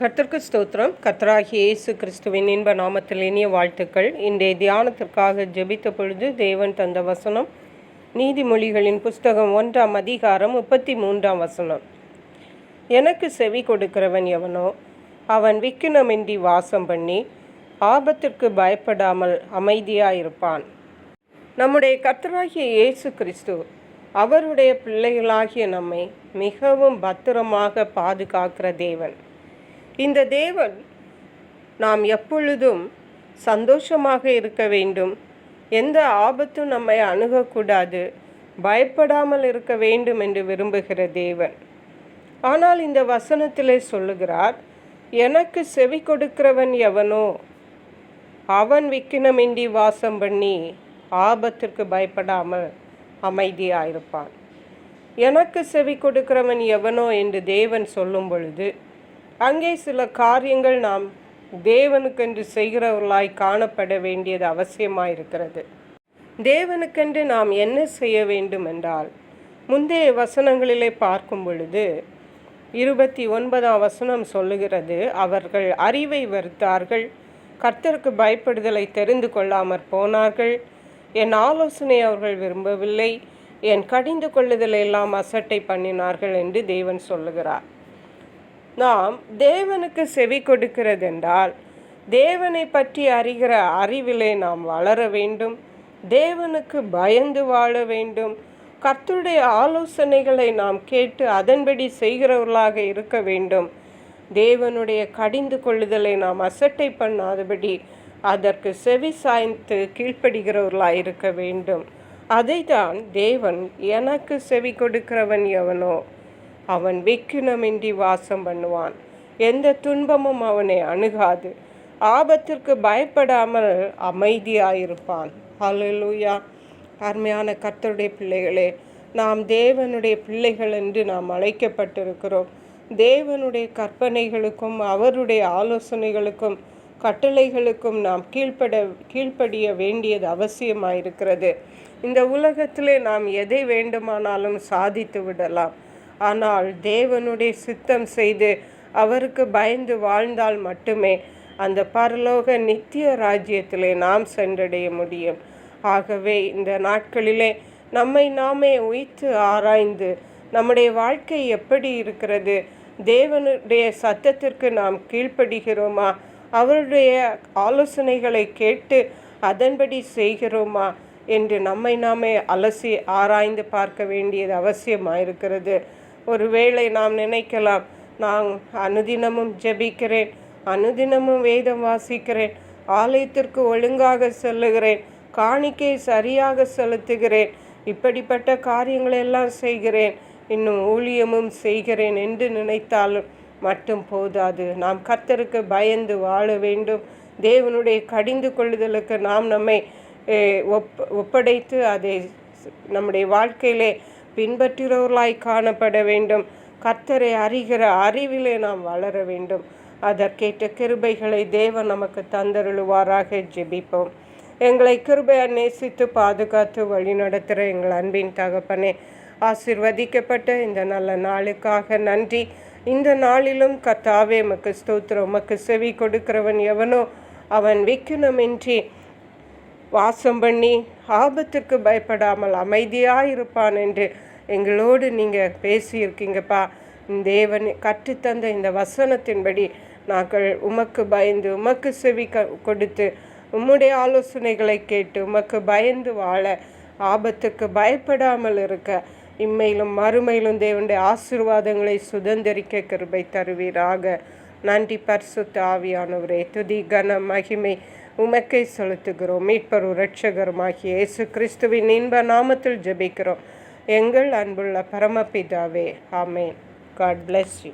கர்த்தருக்கு ஸ்தோத்திரம். கர்த்தராகிய இயேசு கிறிஸ்துவின் இன்ப நாமத்தில் இனிய வாழ்த்துக்கள். இன்றைய தியானத்திற்காக ஜெபித்த பொழுது தேவன் தந்த வசனம் நீதிமொழிகளின் புஸ்தகம் 1ஆம் அதிகாரம் 33ஆம் வசனம். எனக்கு செவி கொடுக்கிறவன் எவனோ அவன் விக்கினமின்றி வாசம் பண்ணி ஆபத்திற்கு பயப்படாமல் அமைதியாயிருப்பான். நம்முடைய கர்த்தராகிய இயேசு கிறிஸ்து அவருடைய பிள்ளைகளாகிய நம்மை மிகவும் பத்திரமாக பாதுகாக்கிற தேவன். இந்த தேவன் நாம் எப்பொழுதும் சந்தோஷமாக இருக்க வேண்டும், எந்த ஆபத்தும் நம்மை அணுகக்கூடாது, பயப்படாமல் இருக்க வேண்டும் என்று விரும்புகிற தேவன். ஆனால் இந்த வசனத்திலே சொல்லுகிறார், எனக்கு செவி கொடுக்கிறவன் எவனோ அவன் விக்கினமின்றி வாசம் பண்ணி ஆபத்திற்கு பயப்படாமல் அமைதியாயிருப்பான். எனக்கு செவி கொடுக்கிறவன் எவனோ என்று தேவன் சொல்லும் பொழுது அங்கே சில காரியங்கள் நாம் தேவனுக்கென்று செய்கிறவர்களாய் காணப்பட வேண்டியது அவசியமாயிருக்கிறது. தேவனுக்கென்று நாம் என்ன செய்ய வேண்டும் என்றால், முந்தைய வசனங்களிலே பார்க்கும் பொழுது 29ஆம் வசனம் சொல்லுகிறது, அவர்கள் அறிவை வெறுத்தார்கள், கர்த்தருக்கு பயப்படுதலை தெரிந்து கொள்ளாமற் போனார்கள், என் ஆலோசனை அவர்கள் விரும்பவில்லை, என் கடிந்து கொள்ளுதலை எல்லாம் அசட்டை பண்ணினார்கள் என்று தேவன் சொல்லுகிறார். நாம் தேவனுக்கு செவி கொடுக்கிறதென்றால் தேவனை பற்றி அறிகிற அறிவிலே நாம் வளர வேண்டும், தேவனுக்கு பயந்து வாழ வேண்டும், கர்த்தருடைய ஆலோசனைகளை நாம் கேட்டு அதன்படி செய்கிறவர்களாக இருக்க வேண்டும். தேவனுடைய கடிந்து கொள்ளுதலை நாம் அசட்டை பண்ணாதபடி அதற்கு செவி சாய்த்து கீழ்ப்படுகிறவர்களாக இருக்க வேண்டும். அதைத்தான் தேவன் எனக்கு செவி கொடுக்கிறவன் எவனோ அவன் விக்கினமின்றி வாசம் பண்ணுவான், எந்த துன்பமும் அவனை அணுகாது, ஆபத்திற்கு பயப்படாமல் அமைதியாயிருப்பான். ஹல்லேலூயா. அருமையான கர்த்தருடைய பிள்ளைகளே, நாம் தேவனுடைய பிள்ளைகள் என்று நாம் அழைக்கப்பட்டிருக்கிறோம். தேவனுடைய கற்பனைகளுக்கும் அவருடைய ஆலோசனைகளுக்கும் கட்டளைகளுக்கும் நாம் கீழ்ப்படிய வேண்டியது அவசியமாயிருக்கிறது. இந்த உலகத்திலே நாம் எதை வேண்டுமானாலும் சாதித்து விடலாம். ஆனால் தேவனுடைய சித்தம் செய்து அவருக்கு பயந்து வாழ்ந்தால் மட்டுமே அந்த பரலோக நித்திய ராஜ்யத்திலே நாம் சென்றடைய முடியும். ஆகவே இந்த நாட்களிலே நம்மை நாமே உய்த்து ஆராய்ந்து நம்முடைய வாழ்க்கை எப்படி இருக்கிறது, தேவனுடைய சத்தத்திற்கு நாம் கீழ்ப்படுகிறோமா, அவருடைய ஆலோசனைகளை கேட்டு அதன்படி செய்கிறோமா என்று நம்மை நாமே அலசி ஆராய்ந்து பார்க்க வேண்டியது அவசியமாயிருக்கிறது. ஒருவேளை நாம் நினைக்கலாம், நான் அனுதினமும் ஜெபிக்கிறேன், அனுதினமும் வேதம் வாசிக்கிறேன், ஆலயத்திற்கு ஒழுங்காக செல்லுகிறேன், காணிக்கை சரியாக செலுத்துகிறேன், இப்படிப்பட்ட காரியங்களெல்லாம் செய்கிறேன், இன்னும் ஊழியமும் செய்கிறேன் என்று நினைத்தாலும் மட்டும் போதாது. நாம் கர்த்தருக்கு பயந்து வாழ வேண்டும். தேவனுடைய கடிந்து கொள்ளுதலுக்கு நாம் நம்மை ஒப்படைத்து அதை நம்முடைய வாழ்க்கையிலே பின்பற்றுகிறவர்களாய் காணப்பட வேண்டும். கர்த்தரை அறிகிற அறிவிலே நாம் வளர வேண்டும். அதற்கேற்ற கிருபைகளை தேவன் நமக்கு தந்தருளுவாராக. ஜெபிப்போம். எங்களை கிருபையால் நேசித்து பாதுகாத்து வழி நடத்துகிற எங்கள் அன்பின் தகப்பனே, ஆசீர்வதிக்கப்பட்ட இந்த நல்ல நாளுக்காக நன்றி. இந்த நாளிலும் கர்த்தாவே உமக்கு ஸ்தோத்திரம். உமக்கு செவி கொடுக்கிறவன் எவனோ அவன் விக்கினமின்றி வாசம் பண்ணி ஆபத்திற்கு பயப்படாமல் அமைதியாயிருப்பான் என்று எங்களோடு நீங்கள் பேசியிருக்கீங்கப்பா. தேவன் கற்றுத்தந்த இந்த வசனத்தின்படி நாங்கள் உமக்கு பயந்து உமக்கு செவி கொடுத்து உம்முடைய ஆலோசனைகளை கேட்டு உமக்கு பயந்து வாழ ஆபத்துக்கு பயப்படாமல் இருக்க இம்மையிலும் மறுமையிலும் தேவனுடைய ஆசீர்வாதங்களை சுதந்திரிக்க கிருபை தருவீராக. நன்றி பரிசுத்த ஆவியானவரே. துதி கன மகிமை உமக்கை செலுத்துகிறோம். மீட்பரும் இரட்சகருமாகிய இயேசு கிறிஸ்துவின் இன்ப நாமத்தில் ஜெபிக்கிறோம் எங்கள் அன்புள்ள பரமபிதாவே. ஆமேன். God bless you.